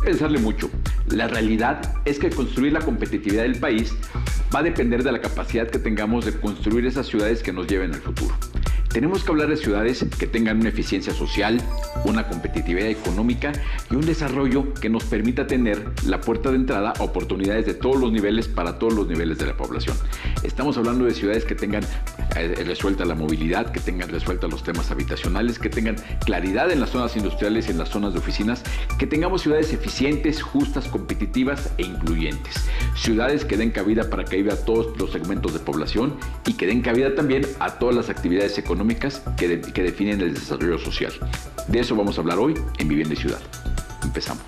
Pensarle mucho. La realidad es que construir la competitividad del país va a depender de la capacidad que tengamos de construir esas ciudades que nos lleven al futuro. Tenemos que hablar de ciudades que tengan una eficiencia social, una competitividad económica y un desarrollo que nos permita tener la puerta de entrada a oportunidades de todos los niveles para todos los niveles de la población. Estamos hablando de ciudades que tengan resuelta la movilidad, que tengan resuelta los temas habitacionales, que tengan claridad en las zonas industriales y en las zonas de oficinas, que tengamos ciudades eficientes, justas, competitivas e incluyentes. Ciudades que den cabida para que viva a todos los segmentos de población y que den cabida también a todas las actividades económicas que definen el desarrollo social. De eso vamos a hablar hoy en Vivienda y Ciudad. Empezamos.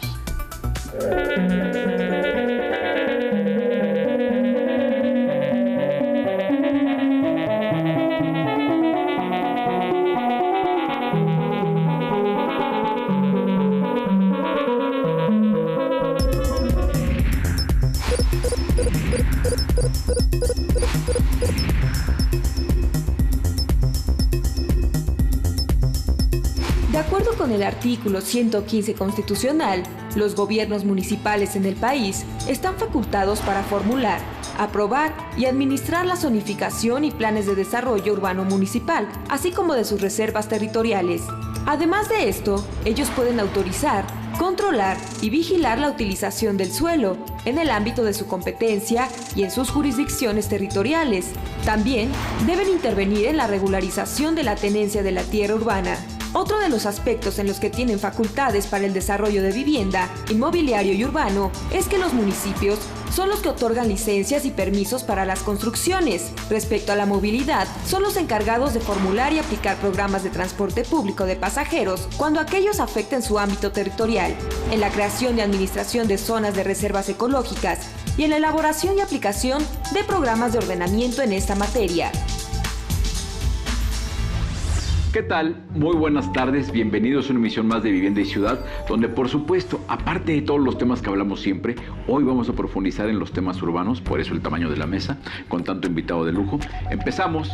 De acuerdo con el artículo 115 constitucional, los gobiernos municipales en el país están facultados para formular, aprobar y administrar la zonificación y planes de desarrollo urbano municipal, así como de sus reservas territoriales. Además de esto, ellos pueden autorizar, controlar y vigilar la utilización del suelo en el ámbito de su competencia y en sus jurisdicciones territoriales. También deben intervenir en la regularización de la tenencia de la tierra urbana. Otro de los aspectos en los que tienen facultades para el desarrollo de vivienda, inmobiliario y urbano es que los municipios son los que otorgan licencias y permisos para las construcciones. Respecto a la movilidad, son los encargados de formular y aplicar programas de transporte público de pasajeros cuando aquellos afecten su ámbito territorial, en la creación y administración de zonas de reservas ecológicas y en la elaboración y aplicación de programas de ordenamiento en esta materia. ¿Qué tal? Muy buenas tardes, bienvenidos a una emisión más de Vivienda y Ciudad, donde por supuesto, aparte de todos los temas que hablamos siempre, hoy vamos a profundizar en los temas urbanos, por eso el tamaño de la mesa, con tanto invitado de lujo. Empezamos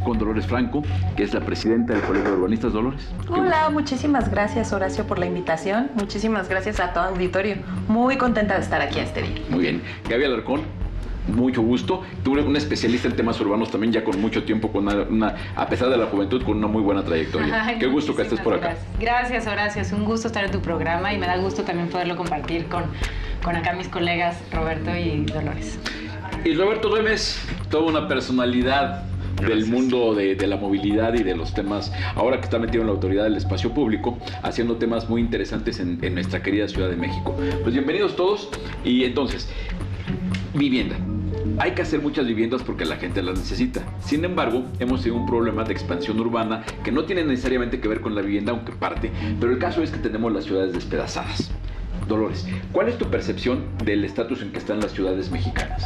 con Dolores Franco, que es la presidenta del Colegio de Urbanistas. Dolores. Hola, muchísimas gracias Horacio por la invitación, muchísimas gracias a todo auditorio, muy contenta de estar aquí este día. Muy bien. Gaby Alarcón. Mucho gusto. Tú eres una especialista en temas urbanos también, ya con mucho tiempo, a pesar de la juventud, con una muy buena trayectoria. Ay, qué gusto que estés por acá. Gracias, Horacio. Es un gusto estar en tu programa y me da gusto también poderlo compartir con acá mis colegas Roberto y Dolores. Y Roberto Güemes, toda una personalidad del mundo de la movilidad y de los temas, ahora que está metido en la autoridad del espacio público, haciendo temas muy interesantes en nuestra querida Ciudad de México. Pues bienvenidos todos. Y entonces, vivienda. Hay que hacer muchas viviendas porque la gente las necesita. Sin embargo, hemos tenido un problema de expansión urbana que no tiene necesariamente que ver con la vivienda, aunque parte, pero el caso es que tenemos las ciudades despedazadas. Dolores, ¿cuál es tu percepción del estatus en que están las ciudades mexicanas?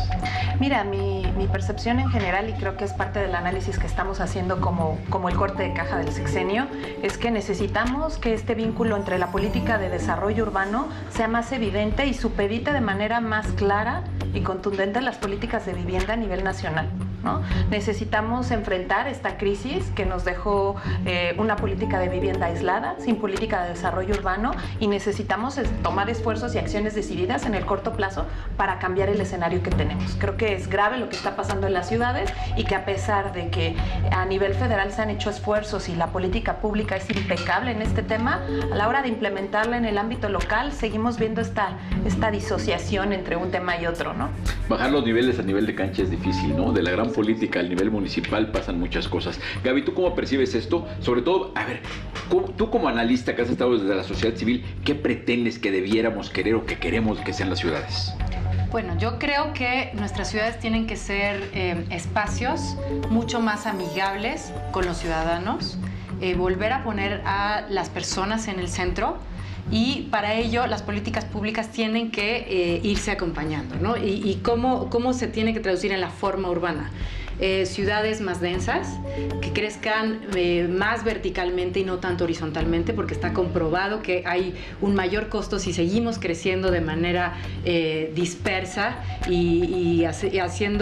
Mira, mi percepción en general, y creo que es parte del análisis que estamos haciendo como el corte de caja del sexenio, es que necesitamos que este vínculo entre la política de desarrollo urbano sea más evidente y supedite de manera más clara y contundente las políticas de vivienda a nivel nacional, ¿no? Necesitamos enfrentar esta crisis que nos dejó una política de vivienda aislada, sin política de desarrollo urbano, y necesitamos tomar esfuerzos y acciones decididas en el corto plazo para cambiar el escenario que tenemos. Creo que es grave lo que está pasando en las ciudades y que a pesar de que a nivel federal se han hecho esfuerzos y la política pública es impecable en este tema, a la hora de implementarla en el ámbito local seguimos viendo esta disociación entre un tema y otro, ¿no? Bajar los niveles a nivel de cancha es difícil, ¿no? De la gran política al nivel municipal pasan muchas cosas. Gaby, ¿tú cómo percibes esto? Sobre todo, a ver, tú como analista que has estado desde la sociedad civil, ¿qué pretendes que debiéramos querer o que queremos que sean las ciudades? Bueno, yo creo que nuestras ciudades tienen que ser espacios mucho más amigables con los ciudadanos, volver a poner a las personas en el centro, y para ello las políticas públicas tienen que irse acompañando, ¿no? ¿Y cómo se tiene que traducir en la forma urbana? Ciudades más densas, que crezcan más verticalmente y no tanto horizontalmente, porque está comprobado que hay un mayor costo si seguimos creciendo de manera dispersa y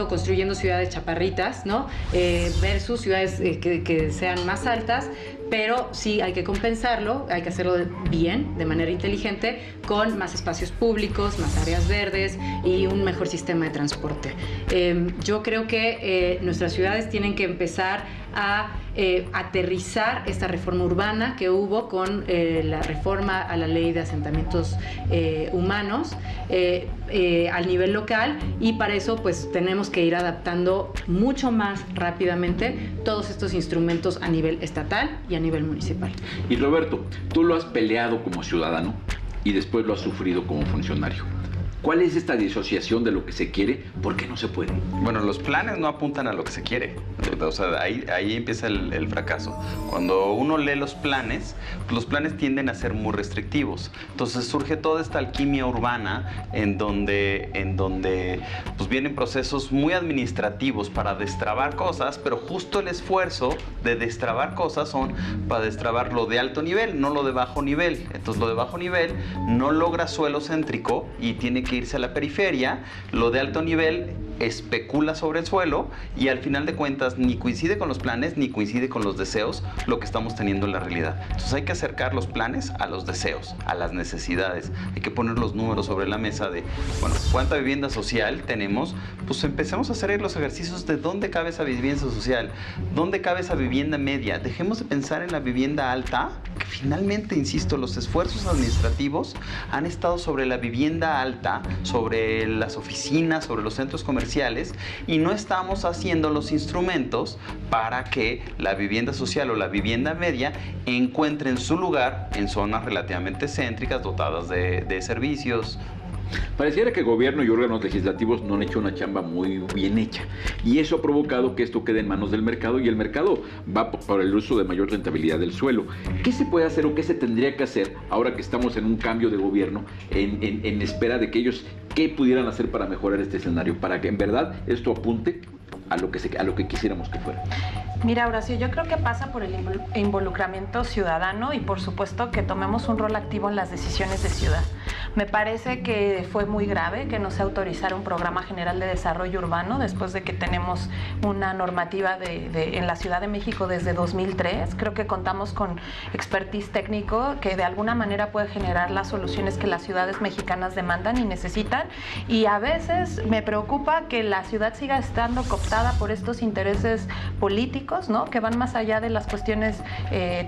construyendo ciudades chaparritas, ¿no? Versus ciudades que sean más altas, pero sí hay que compensarlo, hay que hacerlo bien, de manera inteligente, con más espacios públicos, más áreas verdes y un mejor sistema de transporte. Yo creo que nuestras ciudades tienen que empezar a aterrizar esta reforma urbana que hubo con la reforma a la ley de asentamientos humanos al nivel local, y para eso pues tenemos que ir adaptando mucho más rápidamente todos estos instrumentos a nivel estatal y a nivel municipal. Y Roberto, tú lo has peleado como ciudadano y después lo has sufrido como funcionario. ¿Cuál es esta disociación de lo que se quiere? ¿Por qué no se puede? Bueno, los planes no apuntan a lo que se quiere. O sea, ahí empieza el fracaso. Cuando uno lee los planes tienden a ser muy restrictivos. Entonces surge toda esta alquimia urbana en donde pues vienen procesos muy administrativos para destrabar cosas, pero justo el esfuerzo de destrabar cosas son para destrabar lo de alto nivel, no lo de bajo nivel. Entonces lo de bajo nivel no logra suelo céntrico y tiene que irse a la periferia. Lo de alto nivel especula sobre el suelo y al final de cuentas ni coincide con los planes ni coincide con los deseos lo que estamos teniendo en la realidad. Entonces hay que acercar los planes a los deseos, a las necesidades. Hay que poner los números sobre la mesa de, bueno, ¿cuánta vivienda social tenemos? Pues empecemos a hacer los ejercicios de dónde cabe esa vivienda social, dónde cabe esa vivienda media. Dejemos de pensar en la vivienda alta, que finalmente, insisto, los esfuerzos administrativos han estado sobre la vivienda alta, sobre las oficinas, sobre los centros comerciales, y no estamos haciendo los instrumentos para que la vivienda social o la vivienda media encuentren su lugar en zonas relativamente céntricas, dotadas de servicios. Pareciera que el gobierno y órganos legislativos no han hecho una chamba muy bien hecha, y eso ha provocado que esto quede en manos del mercado, y el mercado va por el uso de mayor rentabilidad del suelo. ¿Qué se puede hacer o qué se tendría que hacer ahora que estamos en un cambio de gobierno en espera de que ellos qué pudieran hacer para mejorar este escenario, para que en verdad esto apunte a lo que quisiéramos que fuera? Mira, Horacio, yo creo que pasa por el involucramiento ciudadano y por supuesto que tomemos un rol activo en las decisiones de ciudad. Me parece que fue muy grave que no se autorizara un programa general de desarrollo urbano después de que tenemos una normativa en la Ciudad de México desde 2003. Creo que contamos con expertise técnico que de alguna manera puede generar las soluciones que las ciudades mexicanas demandan y necesitan, y a veces me preocupa que la ciudad siga estando cooptada por estos intereses políticos, ¿no?, que van más allá de las cuestiones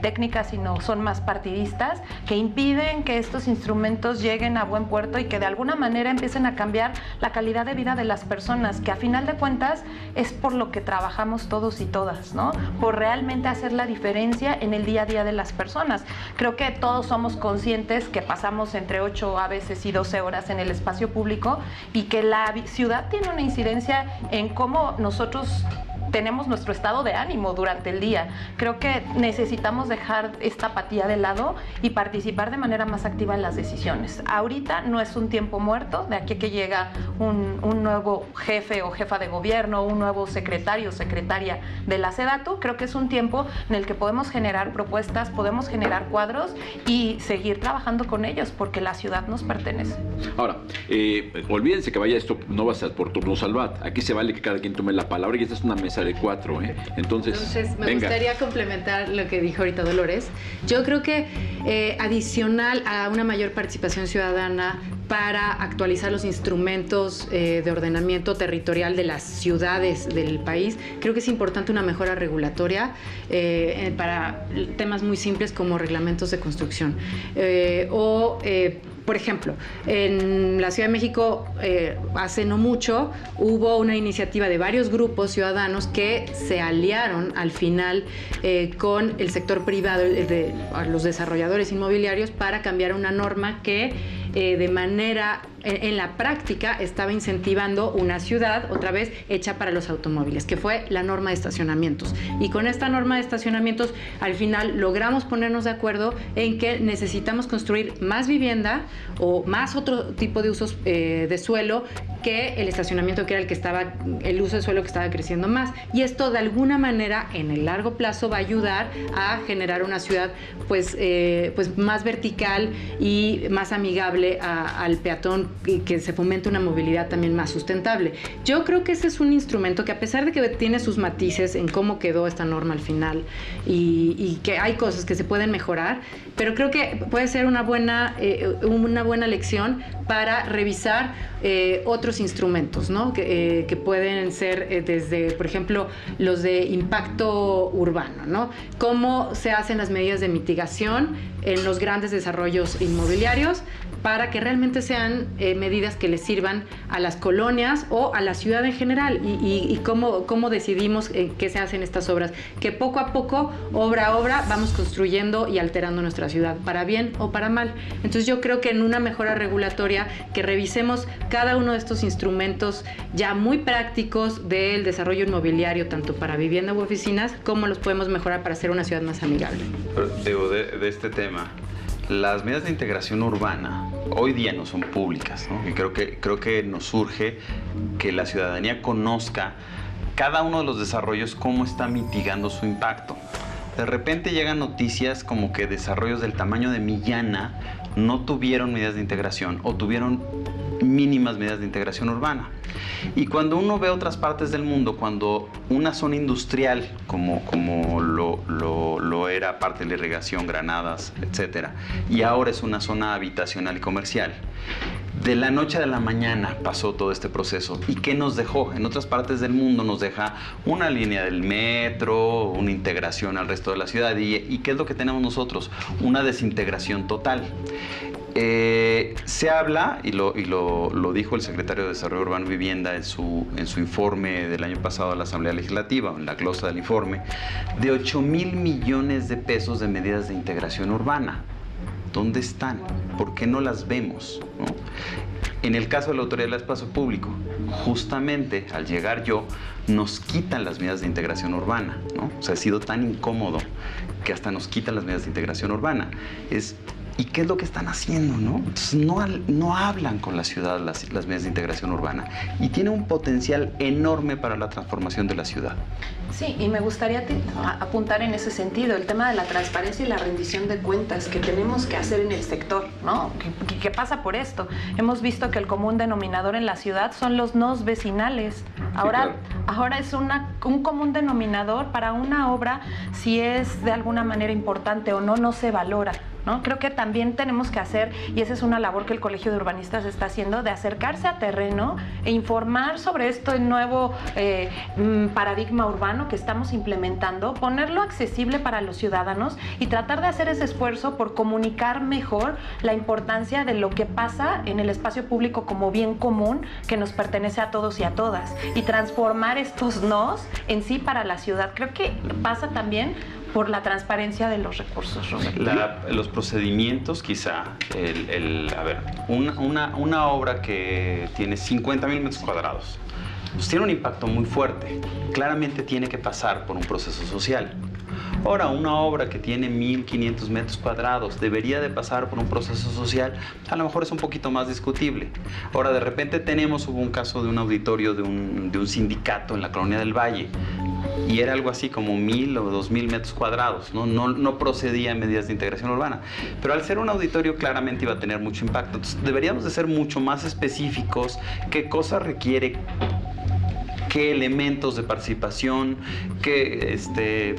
técnicas, sino son más partidistas, que impiden que estos instrumentos lleguen a buen puerto y que de alguna manera empiecen a cambiar la calidad de vida de las personas, que a final de cuentas es por lo que trabajamos todos y todas, ¿no?, por realmente hacer la diferencia en el día a día de las personas. Creo que todos somos conscientes que pasamos entre 8 a veces y 12 horas en el espacio público, y que la ciudad tiene una incidencia en cómo nosotros tenemos nuestro estado de ánimo durante el día. Creo que necesitamos dejar esta apatía de lado y participar de manera más activa en las decisiones. Ahorita no es un tiempo muerto, de aquí a que llega un nuevo jefe o jefa de gobierno, un nuevo secretario o secretaria de la SEDATU. Creo que es un tiempo en el que podemos generar propuestas, podemos generar cuadros y seguir trabajando con ellos, porque la ciudad nos pertenece. Ahora, olvídense que vaya esto, no va a ser por turno salvat. Aquí se vale que cada quien tome la palabra, y esta es una mesa de 4, ¿eh? Entonces me gustaría complementar lo que dijo ahorita Dolores. Yo creo que adicional a una mayor participación ciudadana para actualizar los instrumentos de ordenamiento territorial de las ciudades del país, creo que es importante una mejora regulatoria para temas muy simples como reglamentos de construcción por ejemplo, en la Ciudad de México hace no mucho hubo una iniciativa de varios grupos ciudadanos que se aliaron al final con el sector privado, los desarrolladores inmobiliarios, para cambiar una norma que de manera en la práctica estaba incentivando una ciudad otra vez hecha para los automóviles, que fue la norma de estacionamientos. Y con esta norma de estacionamientos al final logramos ponernos de acuerdo en que necesitamos construir más vivienda o más otro tipo de usos de suelo que el estacionamiento, que era el uso de suelo que estaba creciendo más. Y esto de alguna manera en el largo plazo va a ayudar a generar una ciudad pues más vertical y más amigable al peatón y que se fomente una movilidad también más sustentable. Yo creo que ese es un instrumento que, a pesar de que tiene sus matices en cómo quedó esta norma al final y que hay cosas que se pueden mejorar, pero creo que puede ser una buena lección para revisar otros instrumentos, ¿no? Que pueden ser desde, por ejemplo, los de impacto urbano, ¿no? Cómo se hacen las medidas de mitigación en los grandes desarrollos inmobiliarios para que realmente sean medidas que les sirvan a las colonias o a la ciudad en general, y cómo decidimos qué se hacen estas obras, que poco a poco, obra a obra, vamos construyendo y alterando nuestra ciudad, para bien o para mal. Entonces yo creo que en una mejora regulatoria, que revisemos cada uno de estos instrumentos ya muy prácticos del desarrollo inmobiliario, tanto para vivienda u oficinas, cómo los podemos mejorar para hacer una ciudad más amigable. Digo, de este tema, las medidas de integración urbana hoy día no son públicas, ¿no? Y creo que nos urge que la ciudadanía conozca cada uno de los desarrollos, cómo está mitigando su impacto. De repente llegan noticias como que desarrollos del tamaño de Millana no tuvieron medidas de integración o tuvieron mínimas medidas de integración urbana. Y cuando uno ve otras partes del mundo, cuando una zona industrial como lo era parte de la irrigación, Granadas, etcétera, y ahora es una zona habitacional y comercial, de la noche a la mañana pasó todo este proceso. ¿Y qué nos dejó? En otras partes del mundo nos deja una línea del metro, una integración al resto de la ciudad. ¿Y qué es lo que tenemos nosotros? Una desintegración total. Se habla, y lo dijo el secretario de Desarrollo Urbano y Vivienda en su informe del año pasado a la Asamblea Legislativa, en la glosa del informe, de 8,000 millones de pesos de medidas de integración urbana. ¿Dónde están? ¿Por qué no las vemos? ¿No? En el caso de la Autoridad del Espacio Público, justamente al llegar yo, nos quitan las medidas de integración urbana, ¿no? O sea, ha sido tan incómodo que hasta nos quitan las medidas de integración urbana. ¿Y qué es lo que están haciendo, no? Entonces, no hablan con la ciudad las medidas de integración urbana, y tiene un potencial enorme para la transformación de la ciudad. Sí, y me gustaría apuntar en ese sentido el tema de la transparencia y la rendición de cuentas que tenemos que hacer en el sector, ¿no? ¿Qué pasa por esto? Hemos visto que el común denominador en la ciudad son los nos vecinales. Ahora es un común denominador para una obra, si es de alguna manera importante o no se valora, ¿no? Creo que también tenemos que hacer, y esa es una labor que el Colegio de Urbanistas está haciendo, de acercarse a terreno e informar sobre este nuevo paradigma urbano que estamos implementando, ponerlo accesible para los ciudadanos y tratar de hacer ese esfuerzo por comunicar mejor la importancia de lo que pasa en el espacio público como bien común que nos pertenece a todos y a todas, y transformar estos nos en sí para la ciudad. Creo que pasa también por la transparencia de los recursos, Roberto. Los procedimientos, quizá, una obra que tiene 50,000 metros cuadrados, pues tiene un impacto muy fuerte. Claramente tiene que pasar por un proceso social. Ahora, una obra que tiene 1,500 metros cuadrados debería de pasar por un proceso social, a lo mejor es un poquito más discutible. Ahora, de repente hubo un caso de un auditorio de un sindicato en la Colonia del Valle, y era algo así como 1,000 o 2,000 metros cuadrados, no procedía en medidas de integración urbana. Pero al ser un auditorio claramente iba a tener mucho impacto. Entonces deberíamos de ser mucho más específicos qué cosa requiere, qué elementos de participación,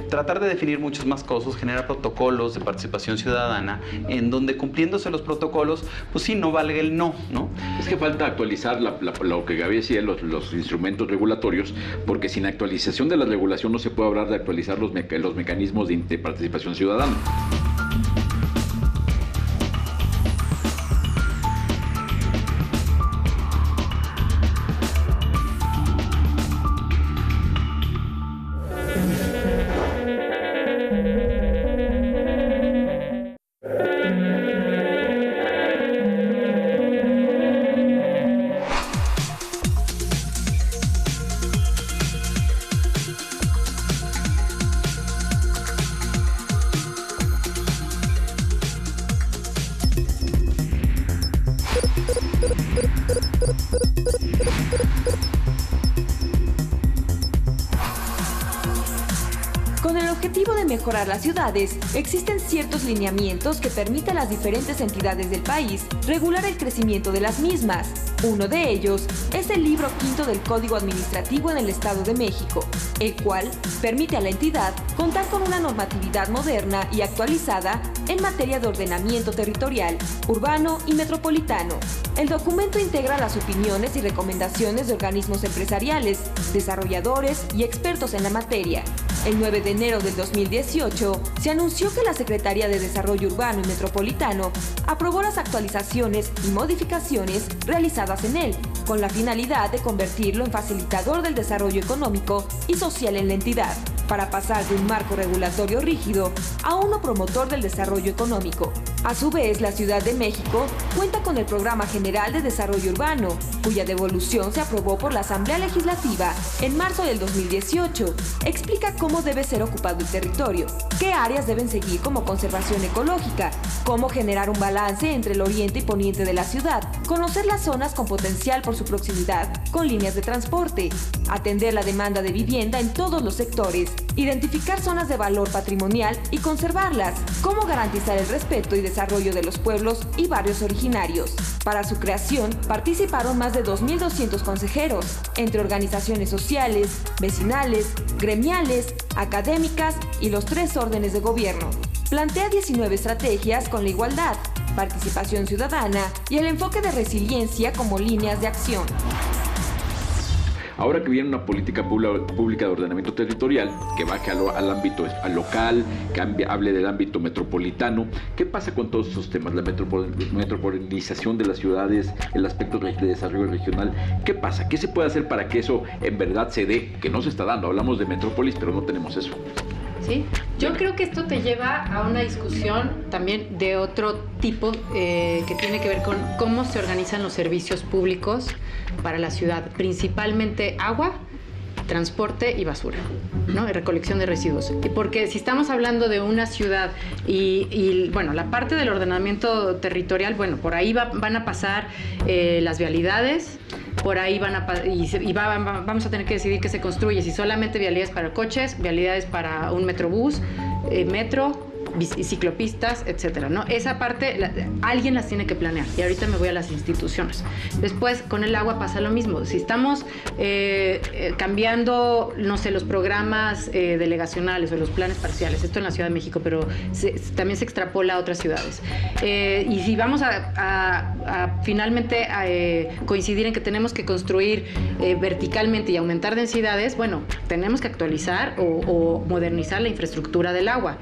tratar de definir muchas más cosas, generar protocolos de participación ciudadana, en donde, cumpliéndose los protocolos, pues sí, no valga el no. Es que falta actualizar lo que Gaby decía, los instrumentos regulatorios, porque sin actualización de la regulación no se puede hablar de actualizar los mecanismos de participación ciudadana. mejorar las ciudades, existen ciertos lineamientos que permiten a las diferentes entidades del país regular el crecimiento de las mismas. Uno de ellos es el libro quinto del Código Administrativo en el Estado de México, el cual permite a la entidad contar con una normatividad moderna y actualizada en materia de ordenamiento territorial, urbano y metropolitano. El documento integra las opiniones y recomendaciones de organismos empresariales, desarrolladores y expertos en la materia. El 9 de enero del 2018 se anunció que la Secretaría de Desarrollo Urbano y Metropolitano aprobó las actualizaciones y modificaciones realizadas en él, con la finalidad de convertirlo en facilitador del desarrollo económico y social en la entidad, para pasar de un marco regulatorio rígido a uno promotor del desarrollo económico. A su vez, la Ciudad de México cuenta con el Programa General de Desarrollo Urbano, cuya devolución se aprobó por la Asamblea Legislativa en marzo del 2018. Explica cómo debe ser ocupado el territorio, qué áreas deben seguir como conservación ecológica, cómo generar un balance entre el oriente y poniente de la ciudad, conocer las zonas con potencial por su proximidad con líneas de transporte, atender la demanda de vivienda en todos los sectores, identificar zonas de valor patrimonial y conservarlas, cómo garantizar el respeto y desarrollo de los pueblos y barrios originarios. Para su creación participaron más de 2.200 consejeros, entre organizaciones sociales, vecinales, gremiales, académicas y los 3 órdenes de gobierno. Plantea 19 estrategias con la igualdad, participación ciudadana y el enfoque de resiliencia como líneas de acción. Ahora que viene una política pública de ordenamiento territorial que baje al ámbito local, que hable del ámbito metropolitano, ¿qué pasa con todos esos temas? La metropolización de las ciudades, el aspecto de desarrollo regional, ¿qué pasa? ¿Qué se puede hacer para que eso en verdad se dé? Que no se está dando, hablamos de metrópolis, pero no tenemos eso. Sí, yo creo que esto te lleva a una discusión también de otro tipo que tiene que ver con cómo se organizan los servicios públicos para la ciudad, principalmente agua, transporte y basura, ¿no? Y recolección de residuos. Porque si estamos hablando de una ciudad y bueno, la parte del ordenamiento territorial, bueno, por ahí van a pasar las vialidades, por ahí vamos a tener que decidir qué se construye, si solamente vialidades para coches, vialidades para un metrobús, metro, ciclopistas, etcétera, ¿no? Esa parte alguien las tiene que planear y ahorita me voy a las instituciones. Después con el agua pasa lo mismo. Si estamos cambiando, no sé, los programas delegacionales o los planes parciales, esto en la Ciudad de México, pero también se extrapola a otras ciudades. Y si vamos a finalmente coincidir en que tenemos que construir verticalmente y aumentar densidades, bueno, tenemos que actualizar o modernizar la infraestructura del agua.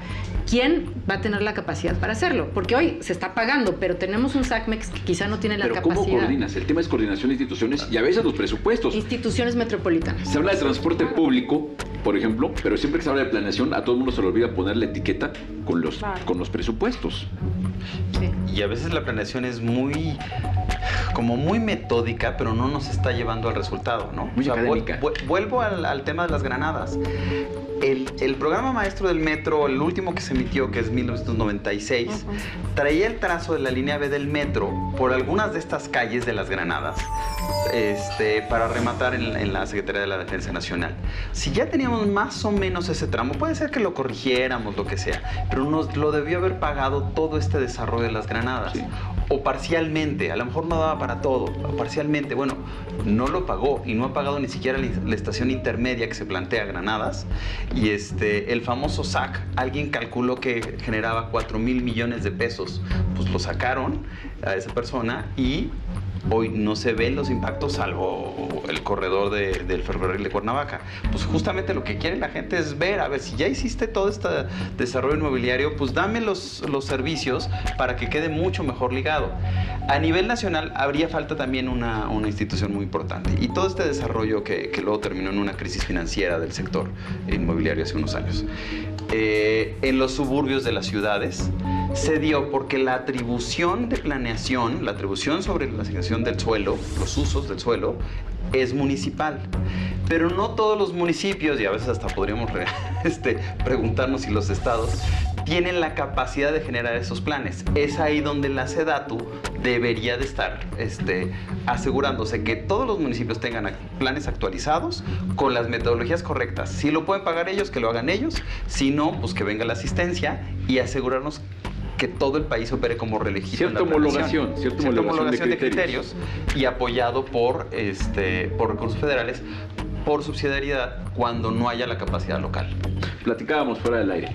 ¿Quién va a tener la capacidad para hacerlo? Porque hoy se está pagando, pero tenemos un SACMEX que quizá no tiene la capacidad. ¿Pero cómo coordinas? El tema es coordinación de instituciones y a veces los presupuestos. Instituciones metropolitanas. Se habla de transporte público, por ejemplo, pero siempre que se habla de planeación, a todo el mundo se le olvida poner la etiqueta con los presupuestos. Sí. Y a veces la planeación es muy metódica, pero no nos está llevando al resultado, ¿no? Muy académica. Vuelvo al tema de las granadas. El programa maestro del metro, el último que se emitió, que es 1996, traía el trazo de la línea B del metro por algunas de estas calles de las Granadas, para rematar en la Secretaría de la Defensa Nacional. Si ya teníamos más o menos ese tramo, puede ser que lo corrigiéramos, lo que sea, pero nos lo debió haber pagado todo este desarrollo de las Granadas. Sí. O parcialmente, a lo mejor no daba para todo, o parcialmente, bueno, no lo pagó y no ha pagado ni siquiera la estación intermedia que se plantea Granadas. Y el famoso SAC, alguien calculó que generaba 4,000 millones de pesos, pues lo sacaron a esa persona y hoy no se ven los impactos salvo el corredor del ferrocarril de Cuernavaca. Pues justamente lo que quiere la gente es ver, a ver, si ya hiciste todo este desarrollo inmobiliario, pues dame los servicios para que quede mucho mejor ligado. A nivel nacional habría falta también una institución muy importante. Y todo este desarrollo que luego terminó en una crisis financiera del sector inmobiliario hace unos años. En los suburbios de las ciudades se dio porque la atribución de planeación, la atribución sobre la asignación del suelo, los usos del suelo, es municipal. Pero no todos los municipios, y a veces hasta podríamos preguntarnos si los estados, tienen la capacidad de generar esos planes. Es ahí donde la SEDATU debería de estar asegurándose que todos los municipios tengan planes actualizados con las metodologías correctas. Si lo pueden pagar ellos, que lo hagan ellos. Si no, pues que venga la asistencia y asegurarnos que todo el país opere como reelegido. Cierta homologación de criterios y apoyado por recursos federales, por subsidiariedad, cuando no haya la capacidad local. Platicábamos fuera del aire.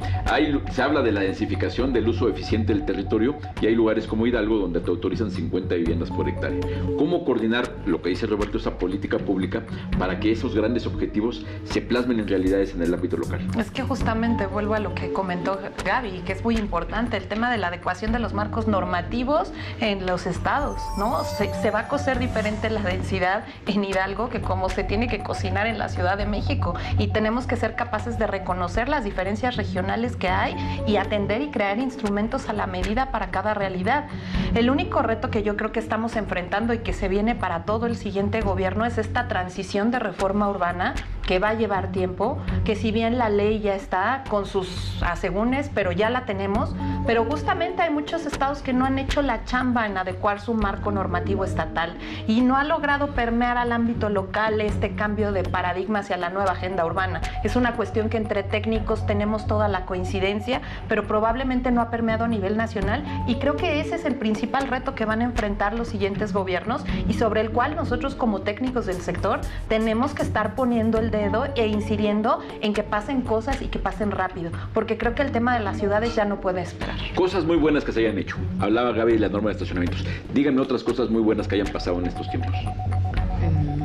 Se habla de la densificación, del uso eficiente del territorio, y hay lugares como Hidalgo donde te autorizan 50 viviendas por hectárea. ¿Cómo coordinar lo que dice Roberto, esa política pública, para que esos grandes objetivos se plasmen en realidades en el ámbito local? Es que justamente vuelvo a lo que comentó Gaby, que es muy importante, el tema de la adecuación de los marcos normativos en los estados, ¿no? Se va a cocer diferente la densidad en Hidalgo que como se tiene que cocinar en la Ciudad de México, y tenemos que ser capaces de reconocer las diferencias regionales que hay y atender y crear instrumentos a la medida para cada realidad. El único reto que yo creo que estamos enfrentando y que se viene para todo el siguiente gobierno es esta transición de reforma urbana, que va a llevar tiempo, que si bien la ley ya está con sus asegúnes, pero ya la tenemos, pero justamente hay muchos estados que no han hecho la chamba en adecuar su marco normativo estatal y no ha logrado permear al ámbito local este cambio de paradigma hacia la nueva agenda urbana. Es una cuestión que entre técnicos tenemos toda la coincidencia, pero probablemente no ha permeado a nivel nacional, y creo que ese es el principal reto que van a enfrentar los siguientes gobiernos y sobre el cual nosotros como técnicos del sector tenemos que estar poniendo el dedo e incidiendo en que pasen cosas y que pasen rápido, porque creo que el tema de las ciudades ya no puede esperar. Cosas muy buenas que se hayan hecho. Hablaba Gaby de la norma de estacionamientos. Díganme otras cosas muy buenas que hayan pasado en estos tiempos.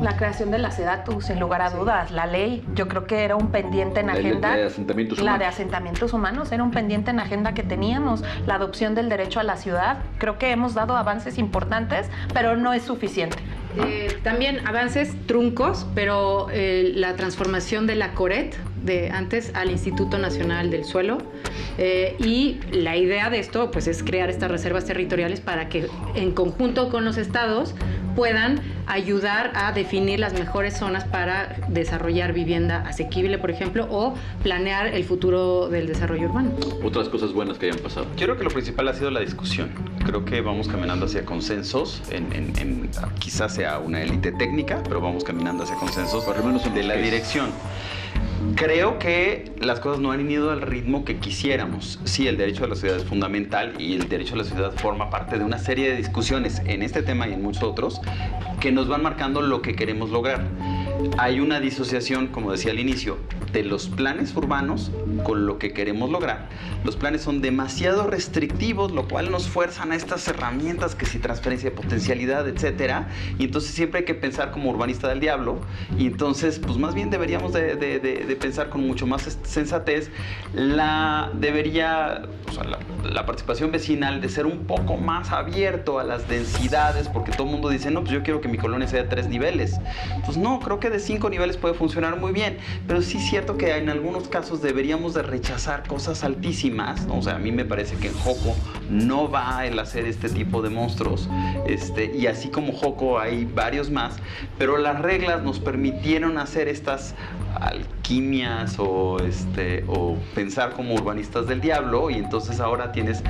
La creación de la SEDATU, sin lugar a dudas. La ley, yo creo que era un pendiente en agenda. La de asentamientos humanos. La de asentamientos humanos era un pendiente en agenda que teníamos. La adopción del derecho a la ciudad. Creo que hemos dado avances importantes, pero no es suficiente. También avances truncos, pero la transformación de la CORET, de antes al Instituto Nacional del Suelo, y la idea de esto pues es crear estas reservas territoriales para que en conjunto con los estados puedan ayudar a definir las mejores zonas para desarrollar vivienda asequible, por ejemplo, o planear el futuro del desarrollo urbano. Otras cosas buenas que hayan pasado. Yo creo que lo principal ha sido la discusión. Creo que vamos caminando hacia consensos, quizás sea una élite técnica, pero vamos caminando hacia consensos por lo menos de la dirección. Creo que las cosas no han ido al ritmo que quisiéramos. Sí, el derecho a la ciudad es fundamental y el derecho a la ciudad forma parte de una serie de discusiones en este tema y en muchos otros que nos van marcando lo que queremos lograr. Hay una disociación, como decía al inicio, de los planes urbanos con lo que queremos lograr. Los planes son demasiado restrictivos, lo cual nos fuerzan a estas herramientas que si transferencia de potencialidad, etcétera. Y entonces siempre hay que pensar como urbanista del diablo. Y entonces, pues más bien deberíamos de pensar con mucho más sensatez. La participación vecinal de ser un poco más abierto a las densidades, porque todo el mundo dice, no, pues yo quiero que mi colonia sea de 3 niveles. Pues no, creo que de 5 niveles puede funcionar muy bien, pero sí es cierto que en algunos casos deberíamos de rechazar cosas altísimas, ¿no? O sea, a mí me parece que en Joco no va el hacer este tipo de monstruos, y así como Joco hay varios más, pero las reglas nos permitieron hacer estas alquimias o pensar como urbanistas del diablo, y entonces ahora tienes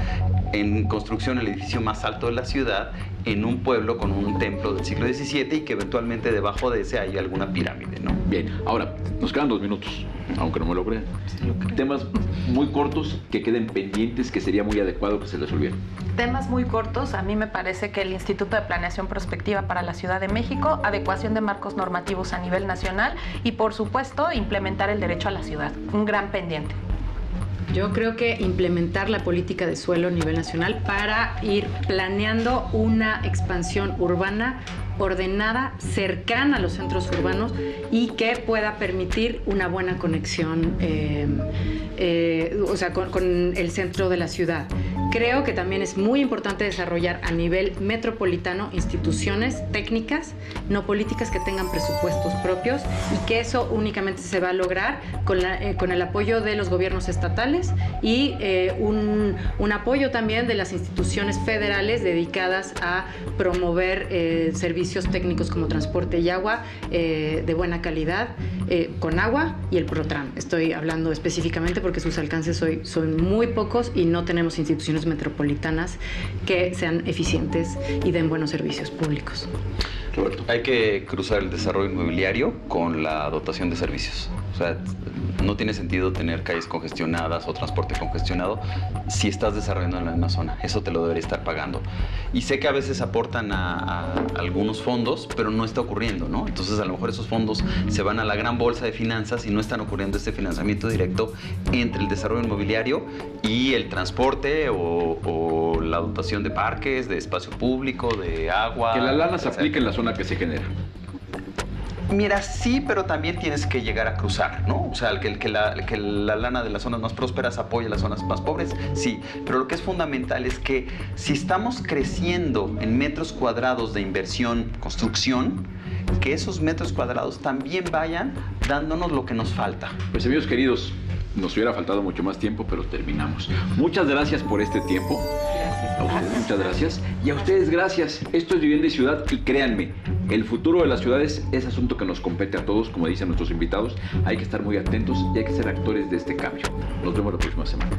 en construcción el edificio más alto de la ciudad en un pueblo con un templo del siglo XVII y que eventualmente debajo de ese hay alguna pirámide, ¿no? Bien, ahora nos quedan 2 minutos, aunque no me lo crean. Temas muy cortos que queden pendientes, que sería muy adecuado que se resolvieran. Temas muy cortos, a mí me parece que el Instituto de Planeación Prospectiva para la Ciudad de México, adecuación de marcos normativos a nivel nacional y, por supuesto, implementar el derecho a la ciudad. Un gran pendiente. Yo creo que implementar la política de suelo a nivel nacional para ir planeando una expansión urbana ordenada, cercana a los centros urbanos y que pueda permitir una buena conexión con el centro de la ciudad. Creo que también es muy importante desarrollar a nivel metropolitano instituciones técnicas, no políticas, que tengan presupuestos propios, y que eso únicamente se va a lograr con el apoyo de los gobiernos estatales y un apoyo también de las instituciones federales dedicadas a promover servicios técnicos como transporte y agua de buena calidad, con agua y el PROTRAN. Estoy hablando específicamente porque sus alcances son muy pocos y no tenemos instituciones metropolitanas que sean eficientes y den buenos servicios públicos. Roberto, hay que cruzar el desarrollo inmobiliario con la dotación de servicios. O sea, no tiene sentido tener calles congestionadas o transporte congestionado si estás desarrollando en la misma zona. Eso te lo debería estar pagando. Y sé que a veces aportan a algunos fondos, pero no está ocurriendo, ¿no? Entonces, a lo mejor esos fondos se van a la gran bolsa de finanzas y no están ocurriendo este financiamiento directo entre el desarrollo inmobiliario y el transporte o la dotación de parques, de espacio público, de agua. Que la lana se aplique en la zona que se genera. Mira, sí, pero también tienes que llegar a cruzar, ¿no? O sea, que la lana de las zonas más prósperas apoye a las zonas más pobres, sí. Pero lo que es fundamental es que si estamos creciendo en metros cuadrados de inversión, construcción, que esos metros cuadrados también vayan dándonos lo que nos falta. Pues amigos queridos, nos hubiera faltado mucho más tiempo, pero terminamos. Muchas gracias por este tiempo. A ustedes, muchas gracias. Y a ustedes, gracias. Esto es Vivienda y Ciudad y créanme, el futuro de las ciudades es asunto que nos compete a todos, como dicen nuestros invitados. Hay que estar muy atentos y hay que ser actores de este cambio. Nos vemos la próxima semana.